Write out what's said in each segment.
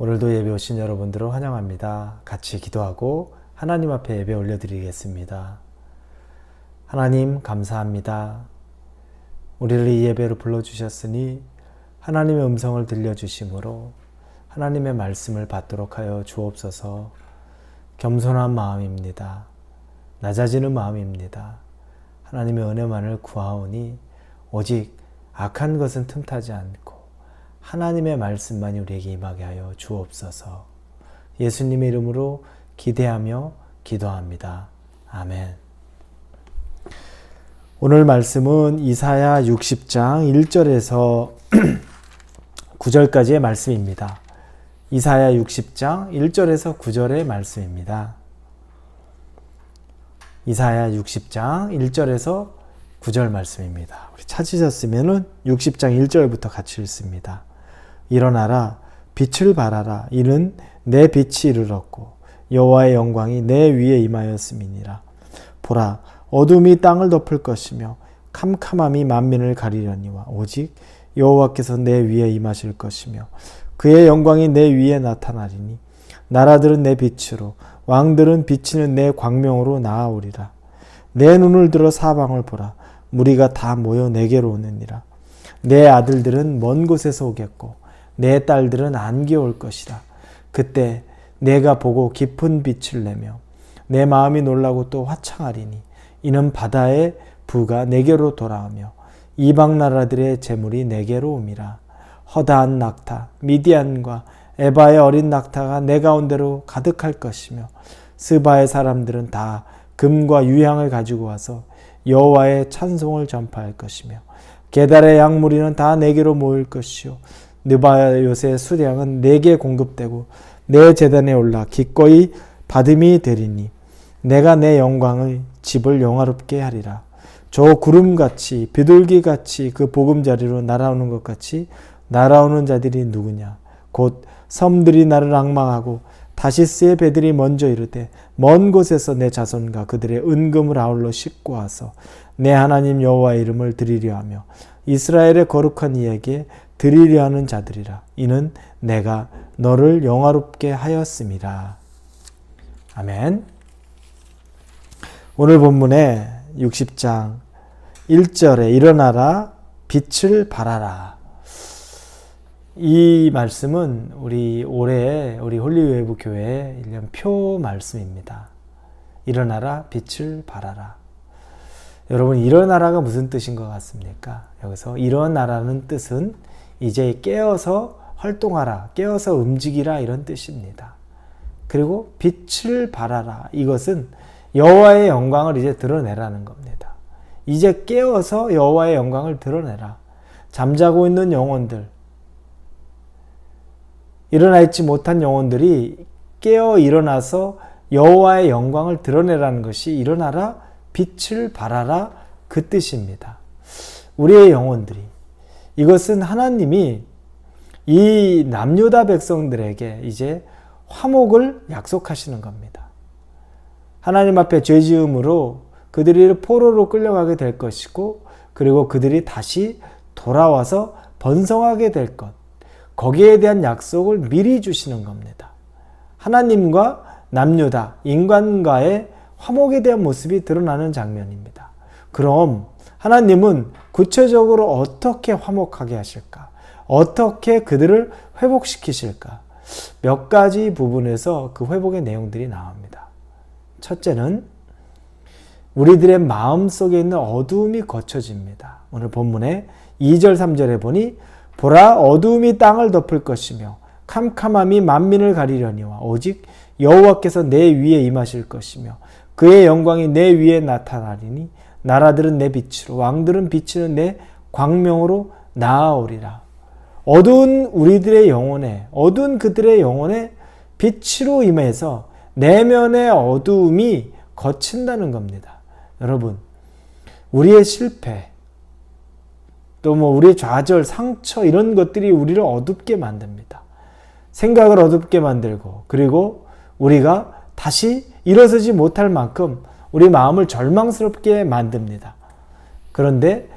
오늘도 예배 오신 여러분들을 환영합니다. 같이 기도하고 하나님 앞에 예배 올려드리겠습니다. 하나님 감사합니다. 우리를 이 예배로 불러주셨으니 하나님의 음성을 들려주심으로 하나님의 말씀을 받도록 하여 주옵소서. 겸손한 마음입니다. 낮아지는 마음입니다. 하나님의 은혜만을 구하오니 오직 악한 것은 틈타지 않고 하나님의 말씀만이 우리에게 임하게 하여 주옵소서. 예수님의 이름으로 기대하며 기도합니다. 아멘. 오늘 말씀은 이사야 60장 1절에서 9절까지의 말씀입니다. 이사야 60장 1절에서 9절의 말씀입니다. 이사야 60장 1절에서 9절 말씀입니다. 우리 찾으셨으면 60장 1절부터 같이 읽습니다. 일어나라, 빛을 발하라. 이는 내 빛이 이르렀고 여호와의 영광이 내 위에 임하였음이니라. 보라, 어둠이 땅을 덮을 것이며 캄캄함이 만민을 가리려니와 오직 여호와께서 내 위에 임하실 것이며 그의 영광이 내 위에 나타나리니 나라들은 내 빛으로 왕들은 비치는 내 광명으로 나아오리라. 내 눈을 들어 사방을 보라. 무리가 다 모여 내게로 오느니라. 내 아들들은 먼 곳에서 오겠고 내 딸들은 안개 올 것이라. 그때 내가 보고 깊은 빛을 내며 내 마음이 놀라고 또 화창하리니 이는 바다의 부가 내게로 돌아오며 이방 나라들의 재물이 내게로 옴이라. 허다한 낙타 미디안과 에바의 어린 낙타가 내 가운데로 가득할 것이며 스바의 사람들은 다 금과 유향을 가지고 와서 여호와의 찬송을 전파할 것이며 게달의 양무리는 다 내게로 모일 것이요 느바요스의 수량은 내게 공급되고 내 제단에 올라 기꺼이 받음이 되리니 내가 내 영광의 집을 영화롭게 하리라. 저 구름같이 비둘기같이 그 보금자리로 날아오는 것 같이 날아오는 자들이 누구냐. 곧 섬들이 나를 앙망하고 다시스의 배들이 먼저 이르되 먼 곳에서 내 자손과 그들의 은금을 아울러 싣고 와서 내 하나님 여호와의 이름을 드리려 하며 이스라엘의 거룩한 이에게 드리려 하는 자들이라. 이는 내가 너를 영화롭게 하였음이라. 아멘. 오늘 본문의 60장 1절에 일어나라, 빛을 발하라. 이 말씀은 우리 올해 우리 홀리웨이브 교회의 1년 표 말씀입니다. 일어나라, 빛을 발하라. 여러분, 일어나라가 무슨 뜻인 것 같습니까? 여기서 일어나라는 뜻은 이제 깨어서 활동하라, 깨어서 움직이라 이런 뜻입니다. 그리고 빛을 발하라. 이것은 여호와의 영광을 이제 드러내라는 겁니다. 이제 깨어서 여호와의 영광을 드러내라. 잠자고 있는 영혼들, 일어나 있지 못한 영혼들이 깨어 일어나서 여호와의 영광을 드러내라는 것이 일어나라, 빛을 발하라 그 뜻입니다. 우리의 영혼들이, 이것은 하나님이 이 남유다 백성들에게 이제 화목을 약속하시는 겁니다. 하나님 앞에 죄 지음으로 그들이 포로로 끌려가게 될 것이고, 그리고 그들이 다시 돌아와서 번성하게 될 것, 거기에 대한 약속을 미리 주시는 겁니다. 하나님과 남유다, 인간과의 화목에 대한 모습이 드러나는 장면입니다. 그럼 하나님은 구체적으로 어떻게 화목하게 하실까? 어떻게 그들을 회복시키실까? 몇 가지 부분에서 그 회복의 내용들이 나옵니다. 첫째는 우리들의 마음속에 있는 어두움이 거쳐집니다. 오늘 본문의 2절 3절에 보니 보라, 어두움이 땅을 덮을 것이며 캄캄함이 만민을 가리려니와 오직 여호와께서 내 위에 임하실 것이며 그의 영광이 내 위에 나타나리니 나라들은 내 빛으로 왕들은 비치는 내 광명으로 나아오리라. 어두운 우리들의 영혼에, 어두운 그들의 영혼에 빛으로 임해서 내면의 어두움이 거친다는 겁니다. 여러분, 우리의 실패, 또 우리의 좌절, 상처 이런 것들이 우리를 어둡게 만듭니다. 생각을 어둡게 만들고, 그리고 우리가 다시 일어서지 못할 만큼 우리 마음을 절망스럽게 만듭니다. 그런데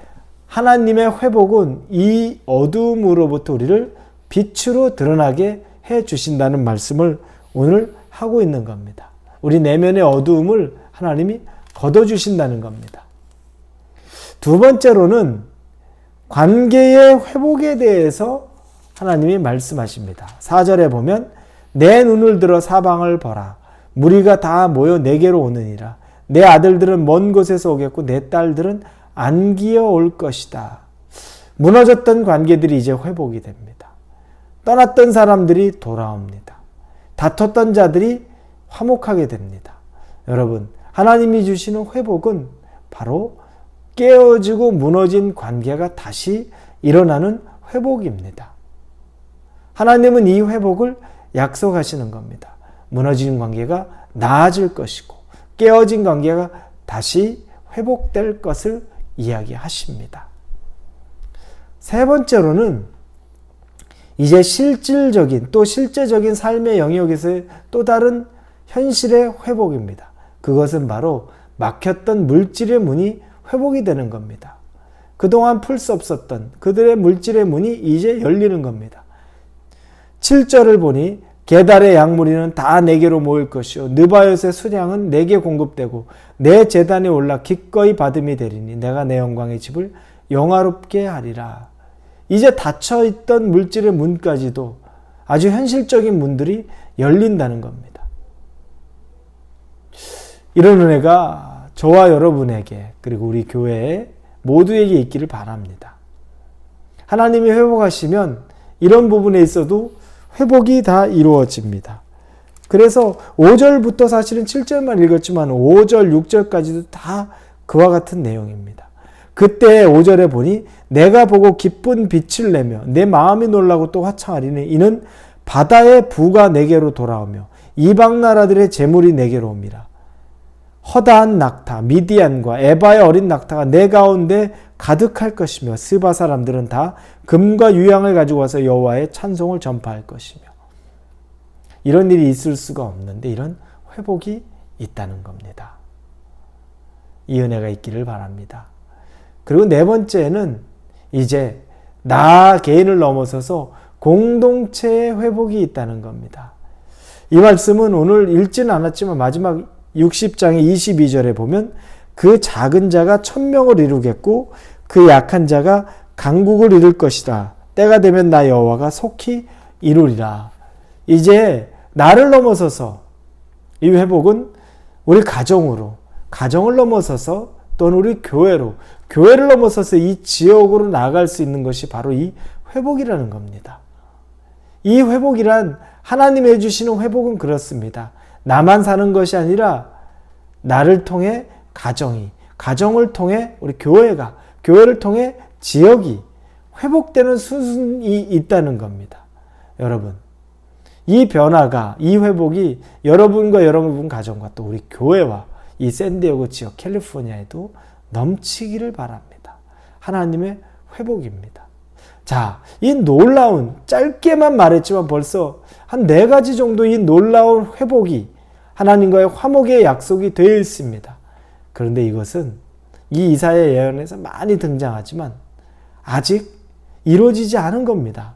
하나님의 회복은 이 어두움으로부터 우리를 빛으로 드러나게 해 주신다는 말씀을 오늘 하고 있는 겁니다. 우리 내면의 어두움을 하나님이 걷어주신다는 겁니다. 두 번째로는 관계의 회복에 대해서 하나님이 말씀하십니다. 4절에 보면 내 눈을 들어 사방을 보라. 무리가 다 모여 내게로 오느니라. 내 아들들은 먼 곳에서 오겠고 내 딸들은 안기어 올 것이다. 무너졌던 관계들이 이제 회복이 됩니다. 떠났던 사람들이 돌아옵니다. 다퉜던 자들이 화목하게 됩니다. 여러분, 하나님이 주시는 회복은 바로 깨어지고 무너진 관계가 다시 일어나는 회복입니다. 하나님은 이 회복을 약속하시는 겁니다. 무너진 관계가 나아질 것이고 깨어진 관계가 다시 회복될 것을 이야기하십니다. 세 번째로는 이제 실질적인 또 실제적인 삶의 영역에서의 또 다른 현실의 회복입니다. 그것은 바로 막혔던 물질의 문이 회복이 되는 겁니다. 그동안 풀 수 없었던 그들의 물질의 문이 이제 열리는 겁니다. 7절을 보니 게달의 양무리는 다 내게로 모일 것이요 느바요스의 수량은 내게 공급되고 내 제단에 올라 기꺼이 받음이 되리니 내가 내 영광의 집을 영화롭게 하리라. 이제 닫혀있던 물질의 문까지도 아주 현실적인 문들이 열린다는 겁니다. 이런 은혜가 저와 여러분에게 그리고 우리 교회에 모두에게 있기를 바랍니다. 하나님이 회복하시면 이런 부분에 있어도 회복이 다 이루어집니다. 그래서 5절부터 사실은 7절만 읽었지만 5절, 6절까지도 다 그와 같은 내용입니다. 그때 5절에 보니 내가 보고 기쁜 빛을 내며 내 마음이 놀라고 또 화창하리니 이는 바다의 부가 내게로 돌아오며 이방 나라들의 재물이 내게로 옵니다. 허다한 낙타 미디안과 에바의 어린 낙타가 내 가운데 가득할 것이며 스바 사람들은 다 금과 유향을 가지고 와서 여호와의 찬송을 전파할 것이며. 이런 일이 있을 수가 없는데 이런 회복이 있다는 겁니다. 이 은혜가 있기를 바랍니다. 그리고 네 번째는 이제 나 개인을 넘어서서 공동체의 회복이 있다는 겁니다. 이 말씀은 오늘 읽지는 않았지만 마지막 60장의 22절에 보면 그 작은 자가 1000명을 이루겠고 그 약한 자가 강국을 이룰 것이다. 때가 되면 나 여호와가 속히 이루리라. 이제 나를 넘어서서 이 회복은 우리 가정으로, 가정을 넘어서서 또는 우리 교회로, 교회를 넘어서서 이 지역으로 나아갈 수 있는 것이 바로 이 회복이라는 겁니다. 이 회복이란 하나님이 해주시는 회복은 그렇습니다. 나만 사는 것이 아니라 나를 통해 가정이, 가정을 통해 우리 교회가, 교회를 통해 지역이 회복되는 수순이 있다는 겁니다. 여러분, 이 변화가, 이 회복이 여러분과 여러분 가정과 또 우리 교회와 이 샌디에고 지역 캘리포니아에도 넘치기를 바랍니다. 하나님의 회복입니다. 자, 이 놀라운, 짧게만 말했지만 벌써 한 4가지 정도 이 놀라운 회복이 하나님과의 화목의 약속이 되어 있습니다. 그런데 이것은 이 이사야 예언에서 많이 등장하지만 아직 이루어지지 않은 겁니다.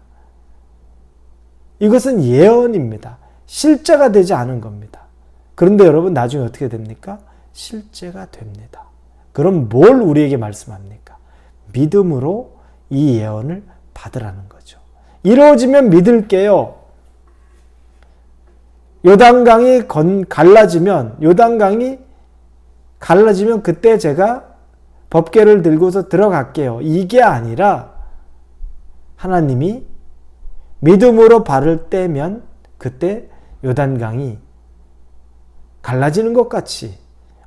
이것은 예언입니다. 실제가 되지 않은 겁니다. 그런데 여러분 나중에 어떻게 됩니까? 실제가 됩니다. 그럼 뭘 우리에게 말씀합니까? 믿음으로 이 예언을 받으라는 거죠. 이루어지면 믿을게요. 요단강이 갈라지면 그때 제가 법궤를 들고서 들어갈게요. 이게 아니라 하나님이 믿음으로 발을 떼면 그때 요단강이 갈라지는 것 같이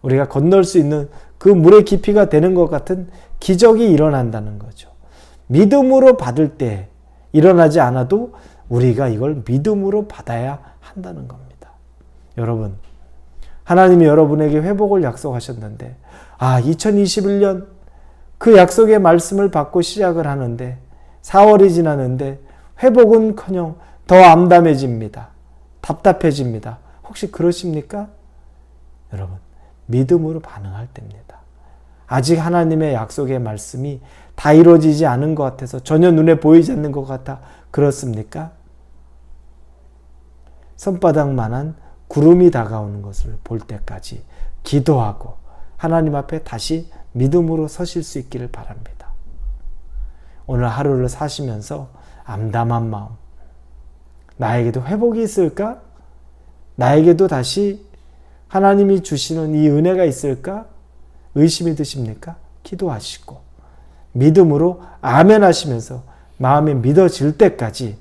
우리가 건널 수 있는 그 물의 깊이가 되는 것 같은 기적이 일어난다는 거죠. 믿음으로 받을 때 일어나지 않아도 우리가 이걸 믿음으로 받아야 한다는 겁니다. 여러분, 하나님이 여러분에게 회복을 약속하셨는데 2021년 그 약속의 말씀을 받고 시작을 하는데 4월이 지났는데 회복은커녕 더 암담해집니다. 답답해집니다. 혹시 그러십니까? 여러분, 믿음으로 반응할 때입니다. 아직 하나님의 약속의 말씀이 다 이루어지지 않은 것 같아서 전혀 눈에 보이지 않는 것 같아 그렇습니까? 손바닥만한 구름이 다가오는 것을 볼 때까지 기도하고 하나님 앞에 다시 믿음으로 서실 수 있기를 바랍니다. 오늘 하루를 사시면서 암담한 마음, 나에게도 회복이 있을까? 나에게도 다시 하나님이 주시는 이 은혜가 있을까? 의심이 드십니까? 기도하시고 믿음으로 아멘 하시면서 마음이 믿어질 때까지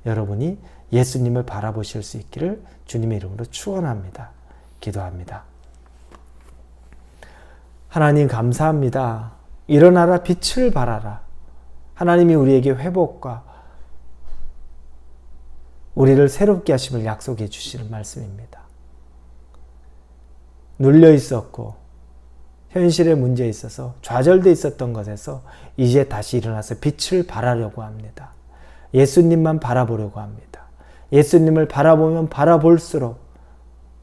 여러분이 예수님을 바라보실 수 있기를 주님의 이름으로 축원합니다. 기도합니다. 하나님 감사합니다. 일어나라 빛을 발하라. 하나님이 우리에게 회복과 우리를 새롭게 하심을 약속해 주시는 말씀입니다. 눌려 있었고 현실의 문제에 있어서 좌절되어 있었던 것에서 이제 다시 일어나서 빛을 발하려고 합니다. 예수님만 바라보려고 합니다. 예수님을 바라보면 바라볼수록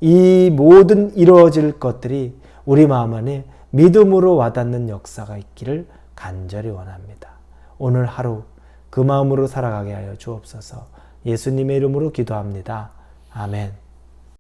이 모든 이루어질 것들이 우리 마음 안에 믿음으로 와닿는 역사가 있기를 간절히 원합니다. 오늘 하루 그 마음으로 살아가게 하여 주옵소서. 예수님의 이름으로 기도합니다. 아멘.